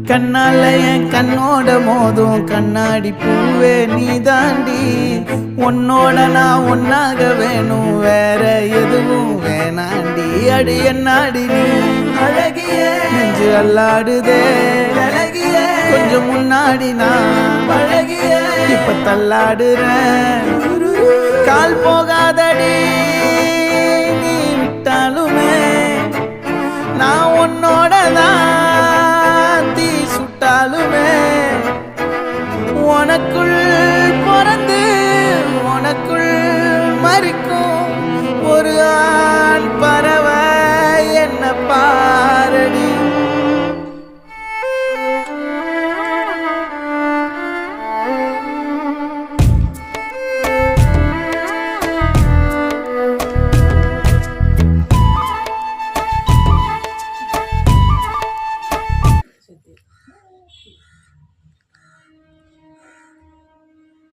கண்ணால என் கண்ணோட மோதும் கண்ணாடி பூவே நீ தாண்டி உன்னோட நான் ஒன்னாக வேணும் வேற எதுவும் வேணாண்டி அடி என்னாடி நீ அழகிய நெஞ்சு அல்லாடுதே அழகிய கொஞ்சம் முன்னாடி நான் அழகிய இப்ப தள்ளாடுறேன் கால் போகாதடி நீ விட்டாலுமே நான் உன்னோட தான் தீ சுட்டாலுமே உனக்குள் பிறந்து உனக்குள் மறிக்கும் ஒரு ஆண் பறவை என்ன பாரடி